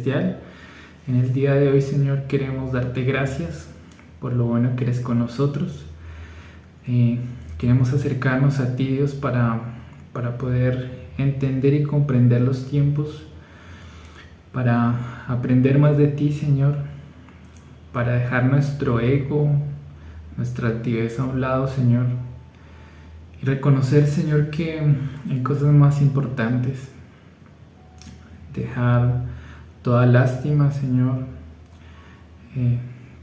Celestial, en el día de hoy, Señor, queremos darte gracias por lo bueno que eres con nosotros. Queremos acercarnos a ti, Dios, para poder entender y comprender los tiempos, para aprender más de ti, Señor, para dejar nuestro ego, nuestra altivez a un lado, Señor, y reconocer, Señor, que hay cosas más importantes. Dejar toda lástima, Señor,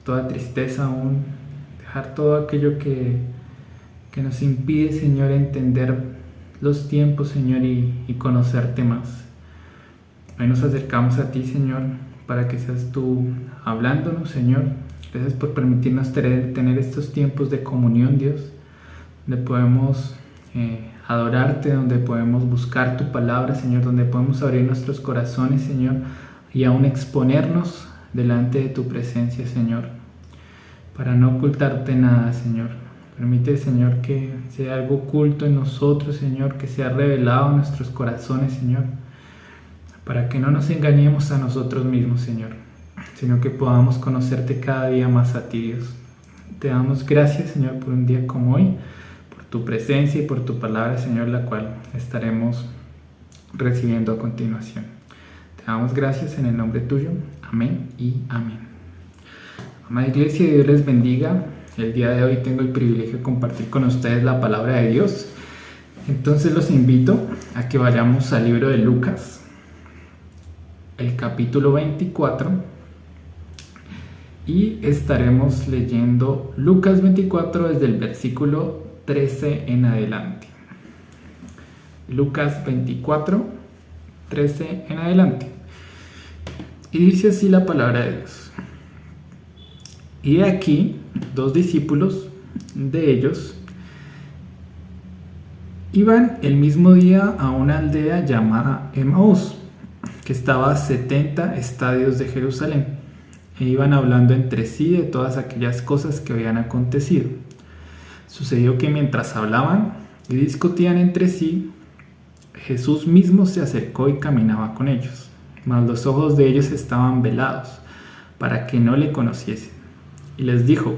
toda tristeza aún, dejar todo aquello que nos impide, Señor, entender los tiempos, Señor, y conocerte más. Hoy nos acercamos a ti, Señor, para que seas tú hablándonos, Señor. Gracias por permitirnos tener estos tiempos de comunión, Dios, donde podemos adorarte, donde podemos buscar tu palabra, Señor, donde podemos abrir nuestros corazones, Señor, y aún exponernos delante de tu presencia, Señor, para no ocultarte nada, Señor. Permite, Señor, que sea algo oculto en nosotros, Señor, que sea revelado en nuestros corazones, Señor, para que no nos engañemos a nosotros mismos, Señor, sino que podamos conocerte cada día más a ti, Dios. Te damos gracias, Señor, por un día como hoy, por tu presencia y por tu palabra, Señor, la cual estaremos recibiendo a continuación. Te damos gracias en el nombre tuyo. Amén y amén. Amada Iglesia, Dios les bendiga. El día de hoy tengo el privilegio de compartir con ustedes la palabra de Dios. Entonces los invito a que vayamos al libro de Lucas, el capítulo 24, y estaremos leyendo Lucas 24 desde el versículo 13 en adelante. Lucas 24, 13 en adelante. Y dice así la palabra de Dios. Y de aquí, dos discípulos de ellos iban el mismo día a una aldea llamada Emaús, que estaba a 70 estadios de Jerusalén, e iban hablando entre sí de todas aquellas cosas que habían acontecido. Sucedió que mientras hablaban y discutían entre sí, Jesús mismo se acercó y caminaba con ellos, mas los ojos de ellos estaban velados, para que no le conociesen. Y les dijo: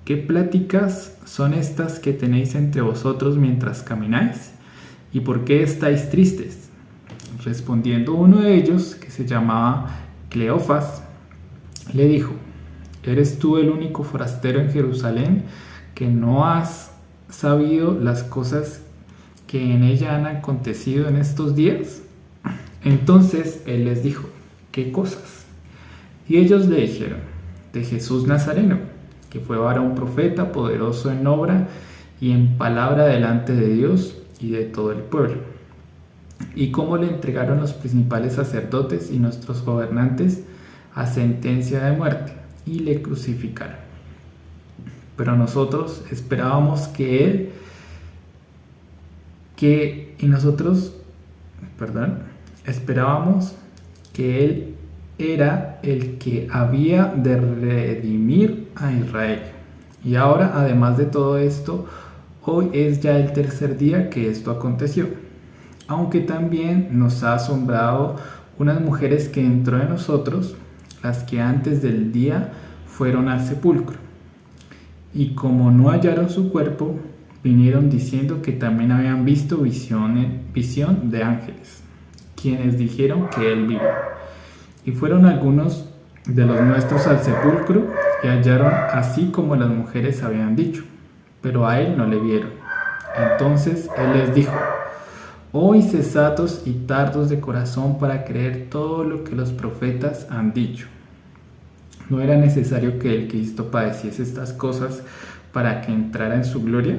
¿qué pláticas son estas que tenéis entre vosotros mientras camináis? ¿Y por qué estáis tristes? Respondiendo uno de ellos, que se llamaba Cleofas, le dijo: ¿eres tú el único forastero en Jerusalén que no has sabido las cosas que en ella han acontecido en estos días? Entonces él les dijo: ¿qué cosas? Y ellos le dijeron: de Jesús Nazareno, que fue varón profeta, poderoso en obra y en palabra delante de Dios y de todo el pueblo, y cómo le entregaron los principales sacerdotes y nuestros gobernantes a sentencia de muerte, y le crucificaron. Pero nosotros esperábamos esperábamos que él era el que había de redimir a Israel. Y ahora, además de todo esto, hoy es ya el tercer día que esto aconteció. Aunque también nos ha asombrado unas mujeres que entró en nosotros, las que antes del día fueron al sepulcro. Y como no hallaron su cuerpo, vinieron diciendo que también habían visto visión de ángeles, quienes dijeron que él vive. Y fueron algunos de los nuestros al sepulcro y hallaron así como las mujeres habían dicho, pero a él no le vieron. Entonces él les dijo: oh insensatos y tardos de corazón para creer todo lo que los profetas han dicho. ¿No era necesario que el Cristo padeciese estas cosas para que entrara en su gloria?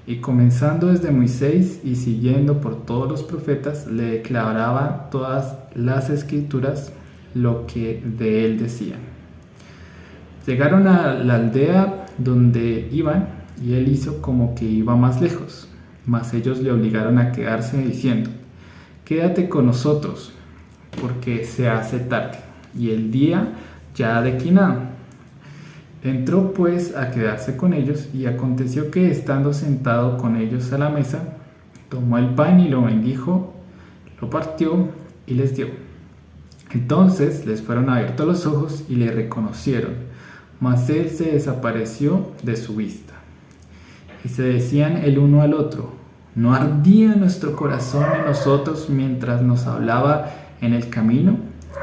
Y comenzando desde Moisés y siguiendo por todos los profetas, le declaraban todas las escrituras lo que de él decían. Llegaron a la aldea donde iban, y él hizo como que iba más lejos, mas ellos le obligaron a quedarse diciendo: quédate con nosotros, porque se hace tarde, y el día ya ha declinado. Entró pues a quedarse con ellos, y aconteció que, estando sentado con ellos a la mesa, tomó el pan y lo bendijo, lo partió y les dio. Entonces les fueron abiertos los ojos y le reconocieron, mas él se desapareció de su vista. Y se decían el uno al otro: ¿no ardía nuestro corazón en nosotros mientras nos hablaba en el camino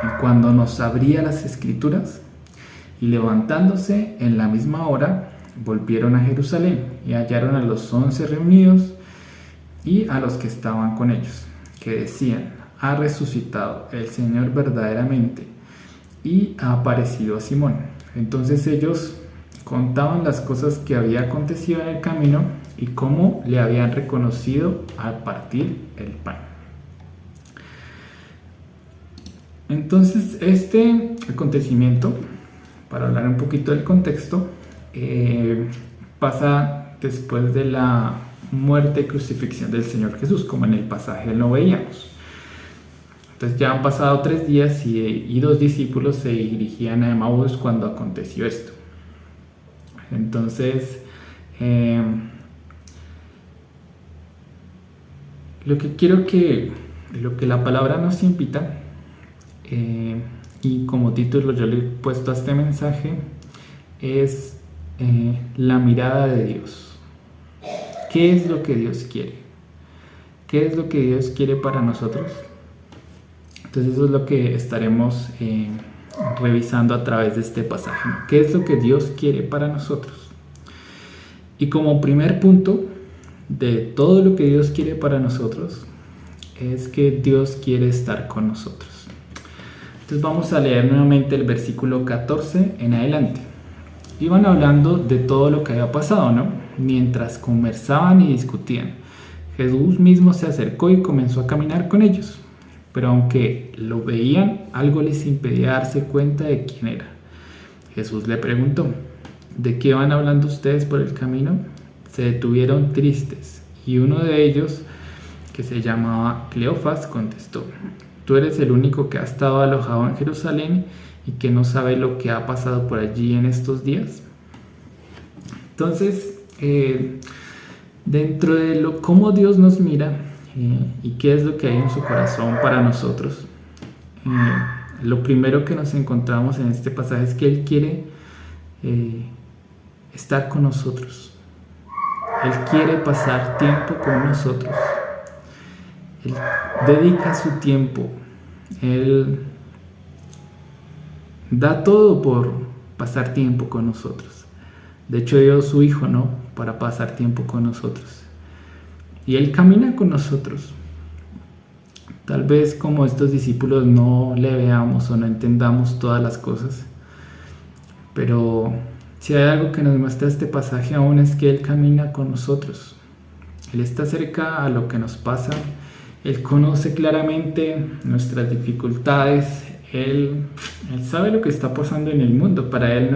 y cuando nos abría las Escrituras? Y levantándose en la misma hora, volvieron a Jerusalén y hallaron a los 11 reunidos y a los que estaban con ellos, que decían: ha resucitado el Señor verdaderamente y ha aparecido a Simón. Entonces ellos contaban las cosas que había acontecido en el camino y cómo le habían reconocido al partir el pan. Entonces este acontecimiento, para hablar un poquito del contexto, pasa después de la muerte y crucifixión del Señor Jesús, como en el pasaje lo veíamos. Entonces ya han pasado 3 días y 2 discípulos se dirigían a Emaús cuando aconteció esto. Entonces, lo que quiero lo que la palabra nos invita, y como título yo le he puesto a este mensaje, es la mirada de Dios. ¿Qué es lo que Dios quiere? ¿Qué es lo que Dios quiere para nosotros? Entonces eso es lo que estaremos revisando a través de este pasaje, ¿no? ¿Qué es lo que Dios quiere para nosotros? Y como primer punto de todo lo que Dios quiere para nosotros es que Dios quiere estar con nosotros. Entonces vamos a leer nuevamente el versículo 14 en adelante. Iban hablando de todo lo que había pasado, ¿no? Mientras conversaban y discutían, Jesús mismo se acercó y comenzó a caminar con ellos. Pero aunque lo veían, algo les impedía darse cuenta de quién era. Jesús le preguntó: ¿de qué van hablando ustedes por el camino? Se detuvieron tristes, y uno de ellos, que se llamaba Cleofas, contestó: ¿tú eres el único que ha estado alojado en Jerusalén y que no sabe lo que ha pasado por allí en estos días? Entonces, dentro de cómo Dios nos mira, y qué es lo que hay en su corazón para nosotros, lo primero que nos encontramos en este pasaje es que Él quiere estar con nosotros. Él quiere pasar tiempo con nosotros. Él dedica su tiempo. Él da todo por pasar tiempo con nosotros. De hecho, dio a su Hijo, ¿no?, para pasar tiempo con nosotros. Y Él camina con nosotros. Tal vez como estos discípulos no le veamos o no entendamos todas las cosas, pero si hay algo que nos muestra este pasaje aún es que Él camina con nosotros. Él está cerca a lo que nos pasa. Él conoce claramente nuestras dificultades. Él sabe lo que está pasando en el mundo. Para Él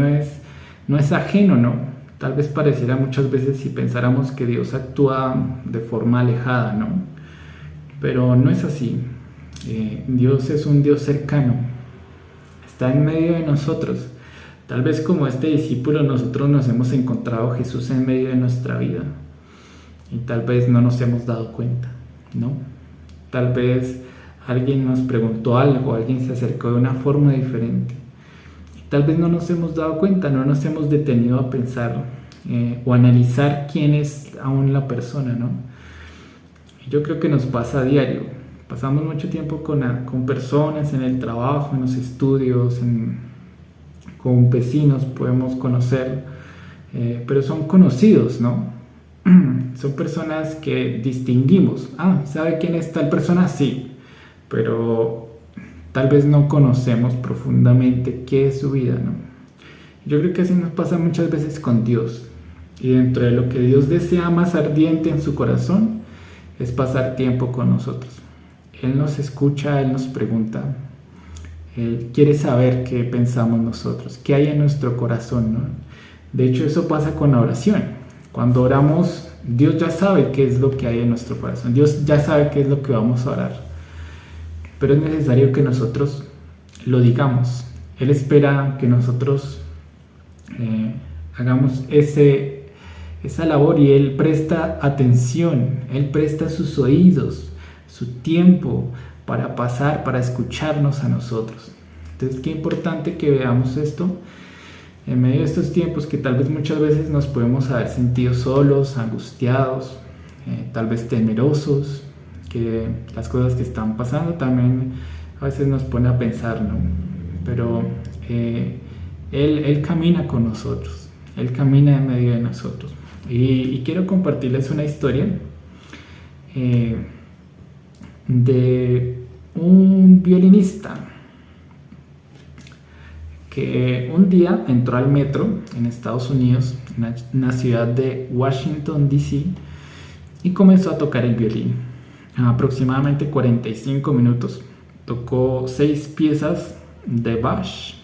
no es ajeno, ¿no? Tal vez pareciera muchas veces si pensáramos que Dios actúa de forma alejada, ¿no? Pero no es así. Dios es un Dios cercano. Está en medio de nosotros. Tal vez como este discípulo nosotros nos hemos encontrado a Jesús en medio de nuestra vida. Y tal vez no nos hemos dado cuenta, ¿no? Tal vez alguien nos preguntó algo, alguien se acercó de una forma diferente. Tal vez no nos hemos dado cuenta, no nos hemos detenido a pensar o analizar quién es aún la persona, ¿no? Yo creo que nos pasa a diario. Pasamos mucho tiempo con personas en el trabajo, en los estudios, con vecinos podemos conocer, pero son conocidos, ¿no? Son personas que distinguimos. ¿Sabe quién es tal persona? Sí, pero tal vez no conocemos profundamente qué es su vida, ¿no? Yo creo que así nos pasa muchas veces con Dios. Y dentro de lo que Dios desea más ardiente en su corazón es pasar tiempo con nosotros. Él nos escucha, Él nos pregunta. Él quiere saber qué pensamos nosotros, qué hay en nuestro corazón, ¿no? De hecho, eso pasa con la oración. Cuando oramos, Dios ya sabe qué es lo que hay en nuestro corazón. Dios ya sabe qué es lo que vamos a orar. Pero es necesario que nosotros lo digamos. Él espera que nosotros hagamos esa labor y Él presta atención, Él presta sus oídos, su tiempo para pasar, para escucharnos a nosotros. Entonces, qué importante que veamos esto en medio de estos tiempos que tal vez muchas veces nos podemos haber sentido solos, angustiados, tal vez temerosos, que las cosas que están pasando también a veces nos pone a pensar, ¿no? Pero él camina con nosotros, Él camina en medio de nosotros. Y quiero compartirles una historia de un violinista que un día entró al metro en Estados Unidos, en la ciudad de Washington, D.C., y comenzó a tocar el violín. Aproximadamente 45 minutos. Tocó 6 piezas de Bach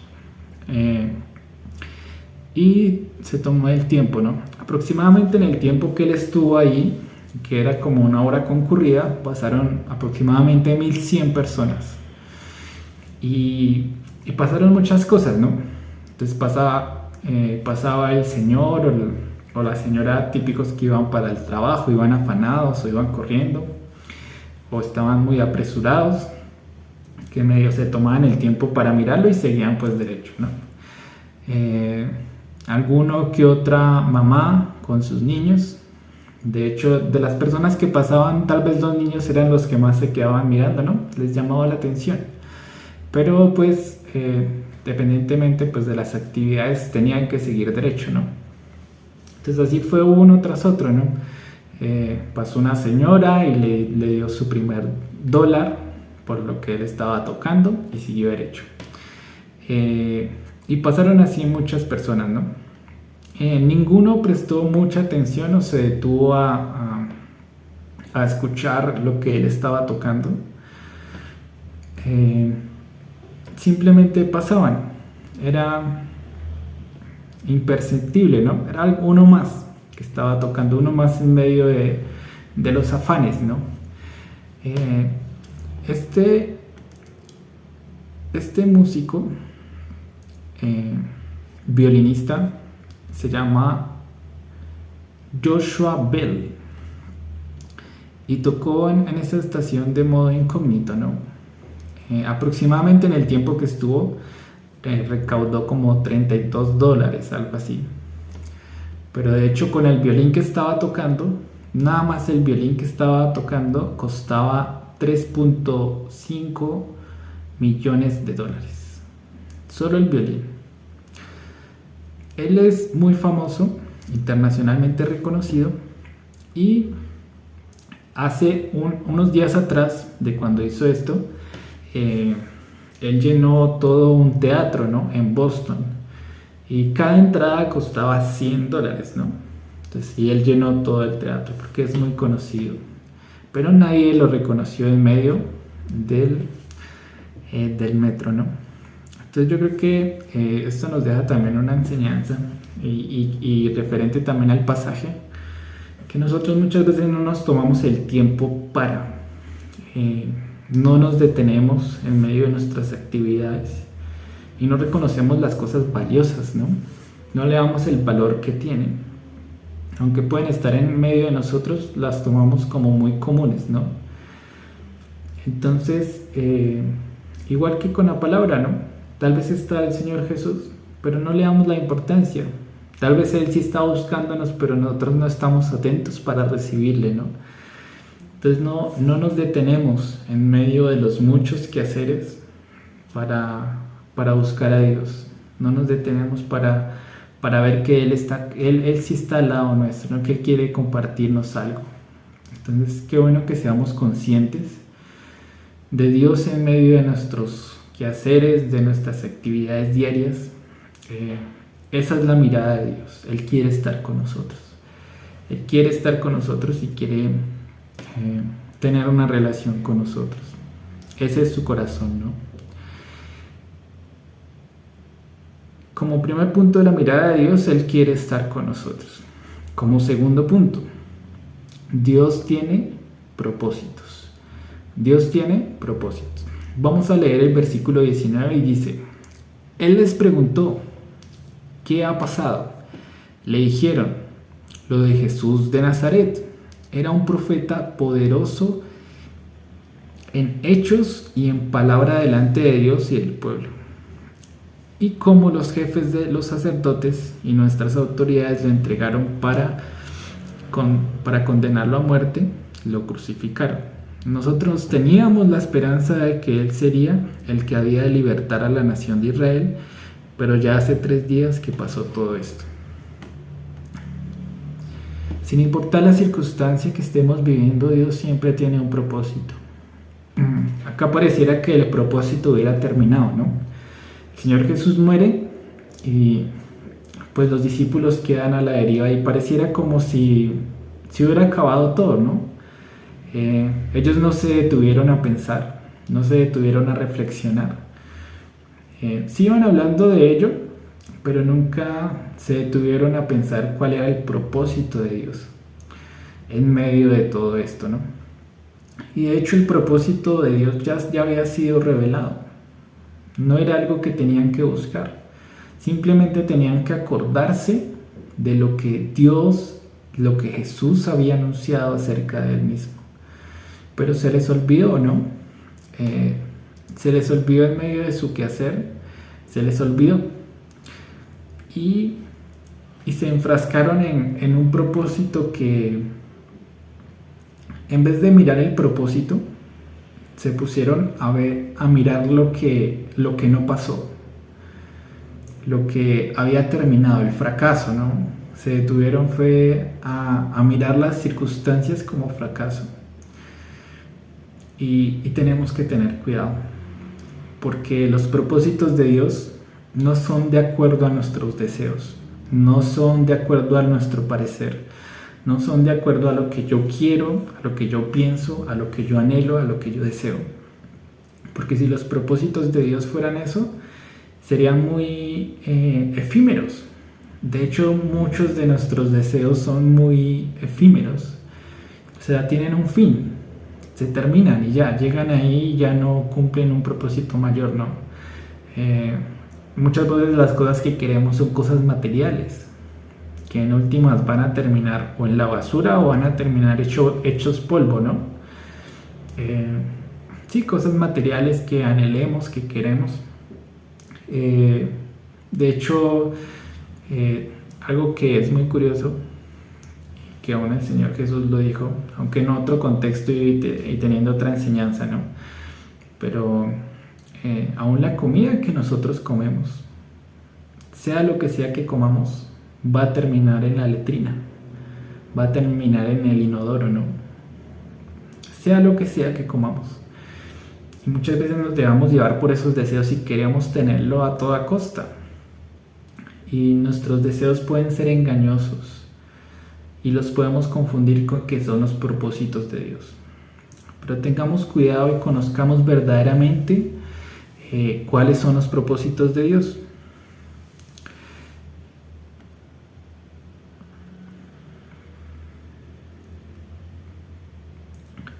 y se tomó el tiempo, ¿no? Aproximadamente en el tiempo que él estuvo ahí, que era como una hora concurrida, pasaron aproximadamente 1100 personas. Y pasaron muchas cosas, ¿no? Entonces pasaba el señor o la señora típicos que iban para el trabajo, iban afanados o iban corriendo o estaban muy apresurados, que medio se tomaban el tiempo para mirarlo y seguían pues derecho, ¿no? Alguno que otra mamá con sus niños. De hecho, de las personas que pasaban, tal vez los niños eran los que más se quedaban mirando, ¿no? Les llamaba la atención. Pero pues, dependientemente pues, de las actividades, tenían que seguir derecho, ¿no? Entonces así fue uno tras otro, ¿no? Pasó una señora y le dio su primer dólar por lo que él estaba tocando y siguió derecho. Y pasaron así muchas personas, ¿no? Ninguno prestó mucha atención o se detuvo a escuchar lo que él estaba tocando. Simplemente pasaban. Era imperceptible, ¿no? Era uno más que estaba tocando, uno más en medio de los afanes, ¿no? Este músico, violinista, se llama Joshua Bell y tocó en esa estación de modo incógnito, ¿no? Aproximadamente en el tiempo que estuvo recaudó como $32, algo así. Pero de hecho con el violín que estaba tocando, nada más el violín que estaba tocando costaba $3.5 millones. Solo el violín. Él es muy famoso, internacionalmente reconocido, y hace unos días atrás de cuando hizo esto, él llenó todo un teatro, ¿no? En Boston, y cada entrada costaba $100, ¿no? Entonces, y él llenó todo el teatro porque es muy conocido, pero nadie lo reconoció en medio del metro, ¿no? Entonces yo creo que esto nos deja también una enseñanza y referente también al pasaje, que nosotros muchas veces no nos tomamos el tiempo para, no nos detenemos en medio de nuestras actividades y no reconocemos las cosas valiosas, ¿no? No le damos el valor que tienen. Aunque pueden estar en medio de nosotros, las tomamos como muy comunes, ¿no? Entonces, igual que con la palabra, ¿no? Tal vez está el Señor Jesús, pero no le damos la importancia. Tal vez Él sí está buscándonos, pero nosotros no estamos atentos para recibirle, ¿no? Entonces no nos detenemos en medio de los muchos quehaceres para buscar a Dios. No nos detenemos para ver que Él sí está al lado nuestro, ¿no? Que Él quiere compartirnos algo. Entonces qué bueno que seamos conscientes de Dios en medio de nuestros quehaceres, de nuestras actividades diarias. Esa es la mirada de Dios. Él quiere estar con nosotros. Él quiere estar con nosotros y quiere tener una relación con nosotros. Ese es su corazón, ¿no? Como primer punto de la mirada de Dios, Él quiere estar con nosotros. Como segundo punto, Dios tiene propósitos. Dios tiene propósitos. Vamos a leer el versículo 19 y dice: Él les preguntó, ¿qué ha pasado? Le dijeron, lo de Jesús de Nazaret. Era un profeta poderoso en hechos y en palabra delante de Dios y del pueblo. Y como los jefes de los sacerdotes y nuestras autoridades lo entregaron para condenarlo a muerte, lo crucificaron. Nosotros teníamos la esperanza de que Él sería el que había de libertar a la nación de Israel, pero ya hace 3 días que pasó todo esto. Sin importar la circunstancia que estemos viviendo, Dios siempre tiene un propósito. Acá pareciera que el propósito hubiera terminado, ¿no? El Señor Jesús muere y pues los discípulos quedan a la deriva y pareciera como si hubiera acabado todo, ¿no? Ellos no se detuvieron a pensar, no se detuvieron a reflexionar. Sí iban hablando de ello, pero nunca se detuvieron a pensar cuál era el propósito de Dios en medio de todo esto, ¿no? Y de hecho el propósito de Dios ya había sido revelado. No era algo que tenían que buscar. Simplemente tenían que acordarse de lo que Dios, lo que Jesús había anunciado acerca de Él mismo. Pero se les olvidó, ¿no? Se les olvidó en medio de su quehacer, se les olvidó. Y se enfrascaron en un propósito que, en vez de mirar el propósito, se pusieron a mirar lo que no pasó, lo que había terminado, el fracaso, ¿no? Se detuvieron a mirar las circunstancias como fracaso. Y tenemos que tener cuidado, porque los propósitos de Dios no son de acuerdo a nuestros deseos, no son de acuerdo a nuestro parecer, no son de acuerdo a lo que yo quiero, a lo que yo pienso, a lo que yo anhelo, a lo que yo deseo. Porque si los propósitos de Dios fueran eso, serían muy efímeros. De hecho, muchos de nuestros deseos son muy efímeros. O sea, tienen un fin, se terminan y ya, llegan ahí y ya no cumplen un propósito mayor, ¿no? Muchas veces las cosas que queremos son cosas materiales, que en últimas van a terminar o en la basura o van a terminar hechos polvo, ¿no? Sí, cosas materiales que anhelemos, que queremos. De hecho, algo que es muy curioso, que aún el Señor Jesús lo dijo, aunque en otro contexto y teniendo otra enseñanza, ¿no? Pero aún la comida que nosotros comemos, sea lo que sea que comamos, va a terminar en la letrina, va a terminar en el inodoro, ¿no? Sea lo que sea que comamos. Y muchas veces nos dejamos llevar por esos deseos y queremos tenerlo a toda costa. Y nuestros deseos pueden ser engañosos y los podemos confundir con que son los propósitos de Dios. Pero tengamos cuidado y conozcamos verdaderamente cuáles son los propósitos de Dios.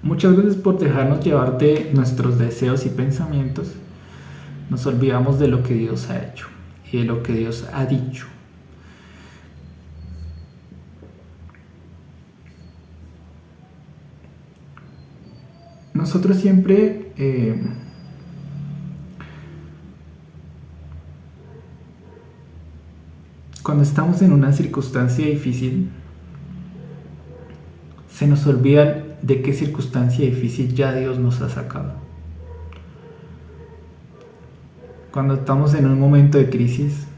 Muchas veces por dejarnos llevar de nuestros deseos y pensamientos, nos olvidamos de lo que Dios ha hecho y de lo que Dios ha dicho. Nosotros siempre cuando estamos en una circunstancia difícil, se nos olvida de qué circunstancia difícil ya Dios nos ha sacado. Cuando estamos en un momento de crisis,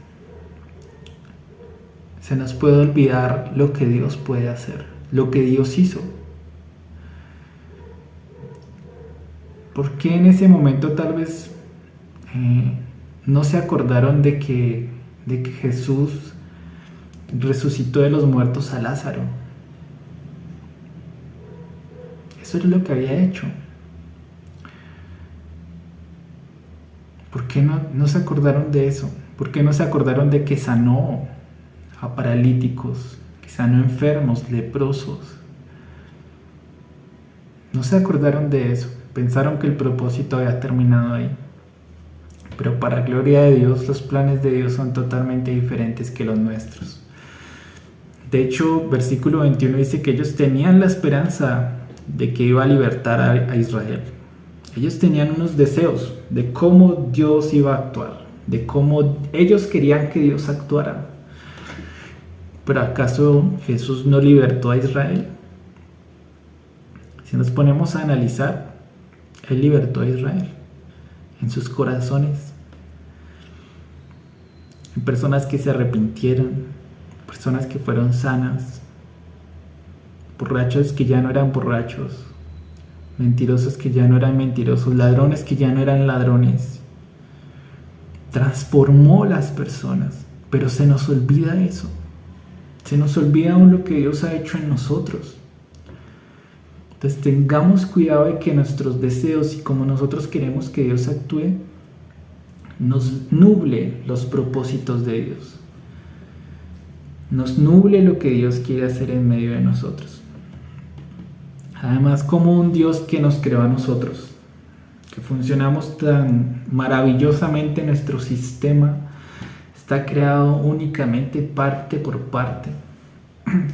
se nos puede olvidar lo que Dios puede hacer, lo que Dios hizo. ¿Por qué en ese momento tal vez no se acordaron de que Jesús resucitó de los muertos a Lázaro? Eso es lo que había hecho. ¿Por qué no se acordaron de eso? ¿Por qué no se acordaron de que sanó a paralíticos, que sanó enfermos, leprosos? No se acordaron de eso. Pensaron que el propósito había terminado ahí. Pero para gloria de Dios, los planes de Dios son totalmente diferentes que los nuestros. De hecho, versículo 21 dice que ellos tenían la esperanza de que iba a libertar a Israel. Ellos tenían unos deseos de cómo Dios iba a actuar, de cómo ellos querían que Dios actuara. ¿Pero acaso Jesús no libertó a Israel? Si nos ponemos a analizar, Él libertó a Israel en sus corazones, en personas que se arrepintieron, personas que fueron sanas, borrachos que ya no eran borrachos, mentirosos que ya no eran mentirosos, ladrones que ya no eran ladrones. Transformó las personas, pero se nos olvida eso. Se nos olvida aún lo que Dios ha hecho en nosotros. Entonces tengamos cuidado de que nuestros deseos y como nosotros queremos que Dios actúe, nos nuble los propósitos de Dios. Nos nuble lo que Dios quiere hacer en medio de nosotros. Además, como un Dios que nos creó a nosotros, que funcionamos tan maravillosamente, nuestro sistema está creado únicamente parte por parte,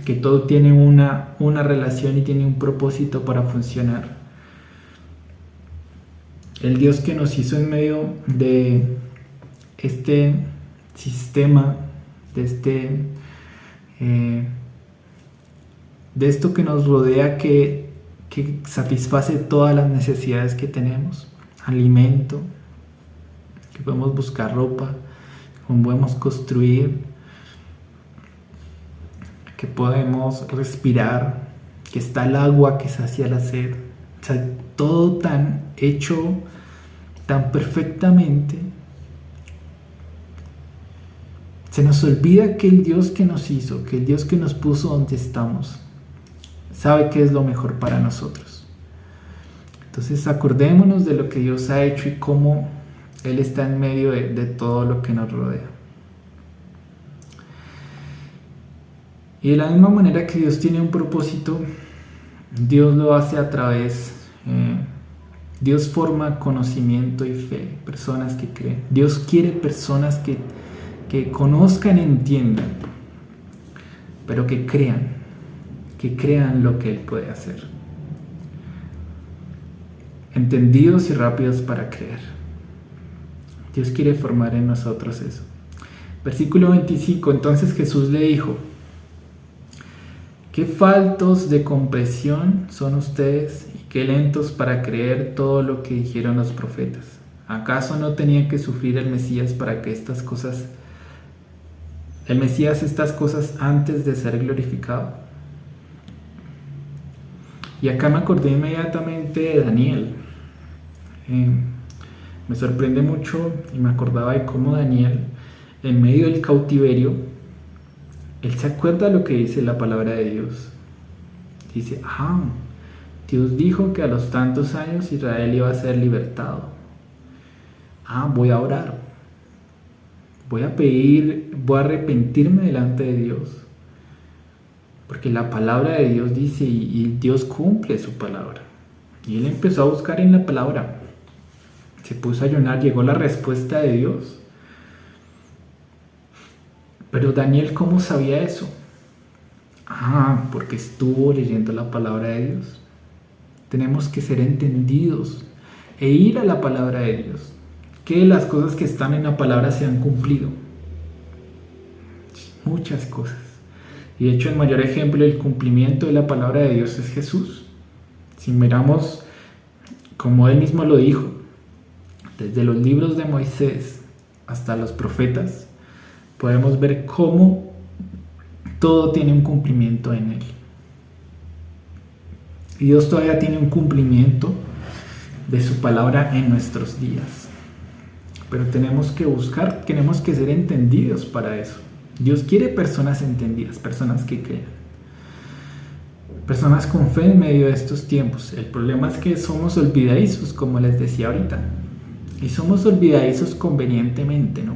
que todo tiene una relación y tiene un propósito para funcionar. El Dios que nos hizo en medio de este sistema, de esto que nos rodea, que satisface todas las necesidades que tenemos, alimento, que podemos buscar ropa, que podemos construir, que podemos respirar, que está el agua que sacia la sed, o sea, todo tan hecho, tan perfectamente. Se nos olvida que el Dios que nos hizo, que el Dios que nos puso donde estamos, sabe qué es lo mejor para nosotros. Entonces acordémonos de lo que Dios ha hecho y cómo Él está en medio de todo lo que nos rodea. Y de la misma manera que Dios tiene un propósito, Dios lo hace a través, Dios forma conocimiento y fe, personas que creen. Dios quiere personas que conozcan y entiendan, pero que crean lo que Él puede hacer. Entendidos y rápidos para creer. Dios quiere formar en nosotros eso. Versículo 25, entonces Jesús le dijo: qué faltos de comprensión son ustedes y qué lentos para creer todo lo que dijeron los profetas. ¿Acaso no tenía que sufrir el Mesías para que estas cosas antes de ser glorificado? Y acá me acordé inmediatamente de Daniel. Me sorprende mucho y me acordaba de cómo Daniel, en medio del cautiverio, él se acuerda lo que dice la palabra de Dios. Dice, Dios dijo que a los tantos años Israel iba a ser libertado. Voy a orar. Voy a pedir, voy a arrepentirme delante de Dios. Porque la palabra de Dios dice y Dios cumple su palabra. Y él empezó a buscar en la palabra. Se puso a ayunar, llegó la respuesta de Dios. Pero Daniel, ¿cómo sabía eso? Porque estuvo leyendo la palabra de Dios. Tenemos que ser entendidos e ir a la palabra de Dios. Que las cosas que están en la palabra se han cumplido. Muchas cosas. Y de hecho el mayor ejemplo del cumplimiento de la palabra de Dios es Jesús. Si miramos, como él mismo lo dijo, desde los libros de Moisés hasta los profetas, podemos ver cómo todo tiene un cumplimiento en él. Y Dios todavía tiene un cumplimiento de su palabra en nuestros días. Pero tenemos que buscar, tenemos que ser entendidos para eso. Dios quiere personas entendidas, personas que crean, personas con fe en medio de estos tiempos. El problema es que somos olvidadizos, como les decía ahorita, y somos olvidadizos convenientemente, ¿no?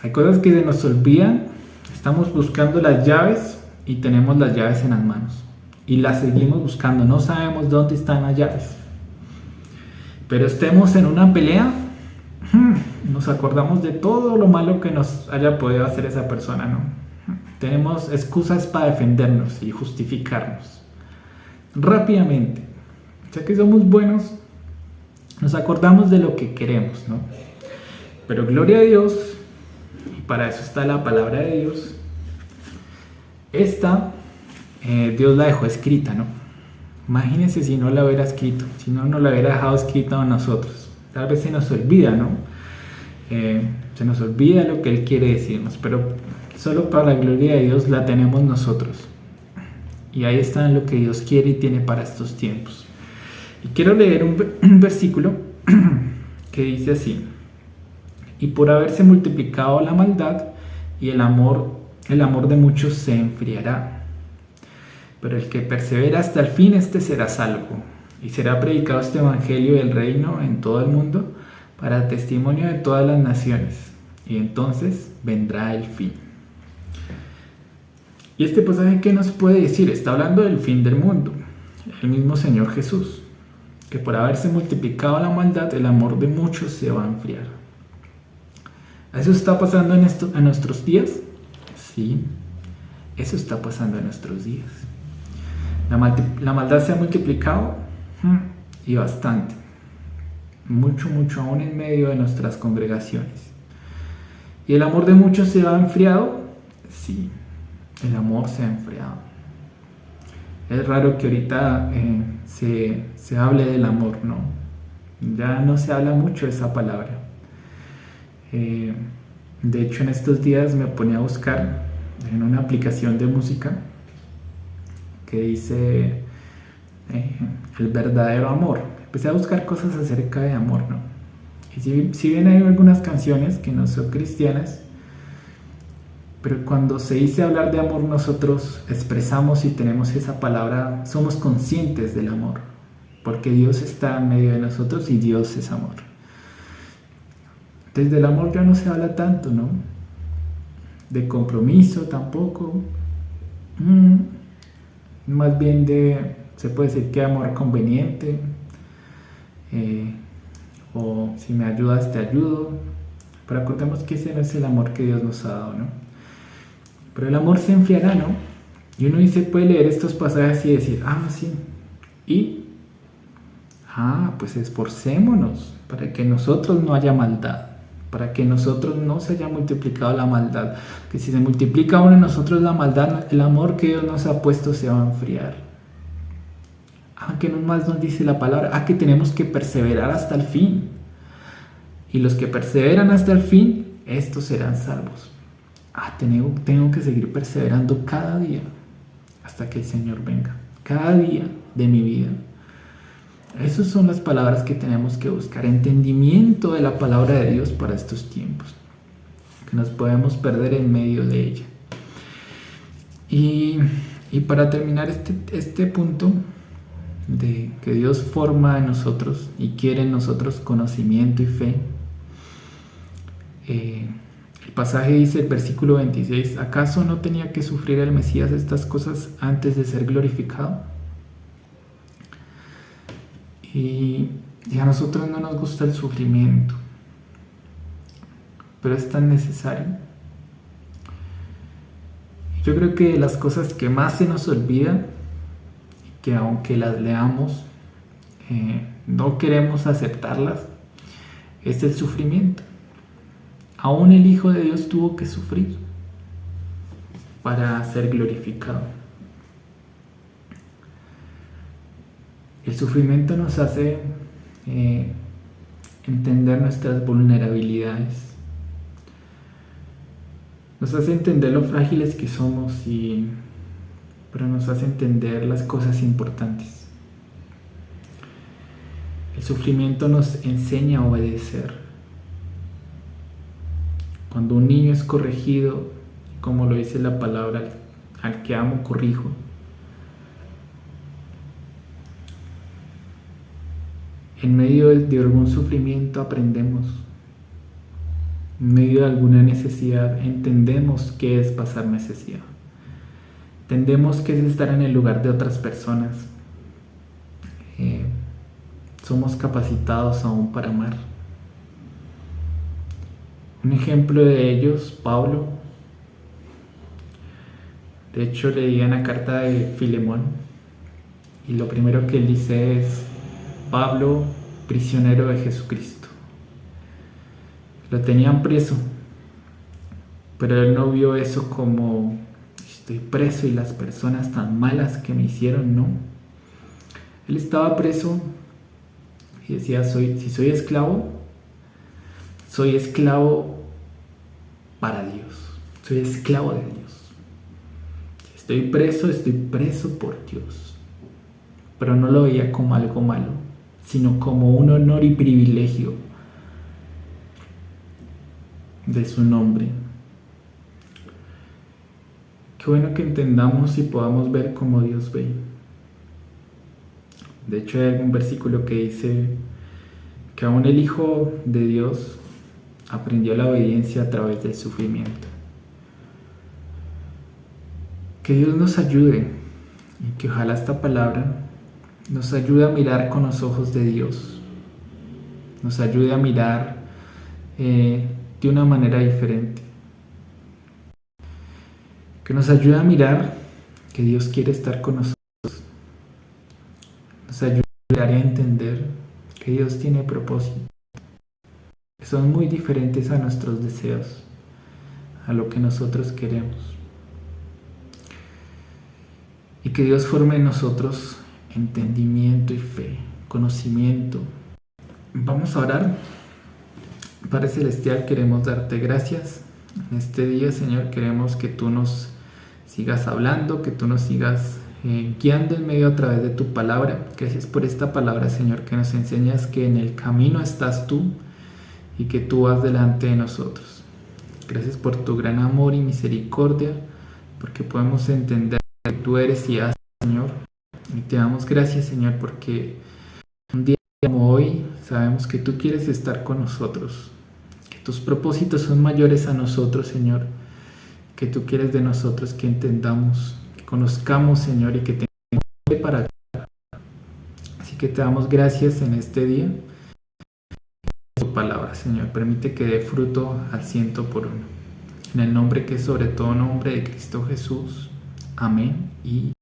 Hay cosas que se nos olvidan, estamos buscando las llaves y tenemos las llaves en las manos y las seguimos buscando, no sabemos dónde están las llaves, pero estemos en una pelea, nos acordamos de todo lo malo que nos haya podido hacer esa persona, ¿no? Tenemos excusas para defendernos y justificarnos rápidamente. Ya que somos buenos, nos acordamos de lo que queremos, ¿no? Pero gloria a Dios, y para eso está la palabra de Dios. Esta, Dios la dejó escrita, ¿no? Imagínense si no la hubiera escrito, si no nos la hubiera dejado escrita a nosotros. Tal vez se nos olvida, ¿no? Se nos olvida lo que Él quiere decirnos, pero solo para la gloria de Dios la tenemos nosotros. Y ahí está lo que Dios quiere y tiene para estos tiempos. Y quiero leer un versículo que dice así: y por haberse multiplicado la maldad y el amor de muchos se enfriará. Pero el que persevera hasta el fin, este será salvo. Y será predicado este evangelio del reino en todo el mundo para testimonio de todas las naciones. Y entonces vendrá el fin. Y este pasaje, ¿qué nos puede decir? Está hablando del fin del mundo. El mismo Señor Jesús, que por haberse multiplicado la maldad, el amor de muchos se va a enfriar. ¿Eso está pasando en nuestros días? Sí, eso está pasando en nuestros días. La maldad se ha multiplicado y bastante. Mucho, mucho aún en medio de nuestras congregaciones. ¿Y el amor de muchos se ha enfriado? Sí, el amor se ha enfriado. Es raro que ahorita se hable del amor, ¿no? Ya no se habla mucho de esa palabra. De hecho, en estos días me ponía a buscar en una aplicación de música que dice el verdadero amor. Empecé a buscar cosas acerca de amor, ¿no? Y si bien hay algunas canciones que no son cristianas, pero cuando se dice hablar de amor, nosotros expresamos y tenemos esa palabra, somos conscientes del amor, porque Dios está en medio de nosotros y Dios es amor. Desde el amor ya no se habla tanto, ¿no? De compromiso tampoco. Más bien se puede decir que amor conveniente. O si me ayudas te ayudo. Pero acordemos que ese no es el amor que Dios nos ha dado, ¿no? Pero el amor se enfriará, ¿no? Y uno puede leer estos pasajes y decir, sí. Pues esforcémonos para que nosotros no haya maldad, para que nosotros no se haya multiplicado la maldad, que si se multiplica aún en nosotros la maldad, el amor que Dios nos ha puesto se va a enfriar. ¿Qué más nos dice la palabra? Que tenemos que perseverar hasta el fin. Y los que perseveran hasta el fin, estos serán salvos. Tengo que seguir perseverando cada día hasta que el Señor venga. Cada día de mi vida. Esas son las palabras que tenemos que buscar. Entendimiento de la palabra de Dios para estos tiempos. Que nos podemos perder en medio de ella. Y para terminar este punto de que Dios forma en nosotros y quiere en nosotros conocimiento y fe. El pasaje dice, el versículo 26, ¿acaso no tenía que sufrir el Mesías estas cosas antes de ser glorificado? Y a nosotros no nos gusta el sufrimiento, pero es tan necesario. Yo creo que las cosas que más se nos olvidan, que aunque las leamos, no queremos aceptarlas, es el sufrimiento. Aún el Hijo de Dios tuvo que sufrir para ser glorificado. El sufrimiento nos hace entender nuestras vulnerabilidades, nos hace entender lo frágiles que somos, pero nos hace entender las cosas importantes. El sufrimiento nos enseña a obedecer. Cuando un niño es corregido, como lo dice la palabra, al que amo corrijo. En medio de algún sufrimiento aprendemos. En medio de alguna necesidad entendemos qué es pasar necesidad. Entendemos qué es estar en el lugar de otras personas. Somos capacitados aún para amar. Un ejemplo de ellos, Pablo. De hecho, leía una carta de Filemón y lo primero que él dice es, Pablo, prisionero de Jesucristo. Lo tenían preso, pero él no vio eso como estoy preso y las personas tan malas que me hicieron, no. Él estaba preso y decía, si soy esclavo para Dios, soy esclavo de Dios. Si estoy preso por Dios. Pero no lo veía como algo malo, sino como un honor y privilegio de su nombre. Qué bueno que entendamos y podamos ver como Dios ve. De hecho, hay algún versículo que dice que aún el Hijo de Dios aprendió la obediencia a través del sufrimiento. Que Dios nos ayude y que ojalá esta palabra nos ayude a mirar con los ojos de Dios, nos ayude a mirar de una manera diferente, que nos ayude a mirar que Dios quiere estar con nosotros, nos ayude a entender que Dios tiene propósito, que son muy diferentes a nuestros deseos, a lo que nosotros queremos, y que Dios forme en nosotros entendimiento y fe, conocimiento. Vamos a orar. Padre Celestial, queremos darte gracias en este día, Señor. Queremos que tú nos sigas hablando, que tú nos sigas guiando en medio a través de tu palabra. Gracias por esta palabra, Señor, que nos enseñas que en el camino estás tú y que tú vas delante de nosotros. Gracias por tu gran amor y misericordia, porque podemos entender que tú eres y haces, Señor. Y te damos gracias, Señor, porque un día como hoy sabemos que tú quieres estar con nosotros, que tus propósitos son mayores a nosotros, Señor, que tú quieres de nosotros que entendamos, que conozcamos, Señor, y que tengamos para actuar. Así que te damos gracias en este día. Tu palabra, Señor, permite que dé fruto al 100 por 1. En el nombre que es sobre todo nombre de Cristo Jesús. Amén y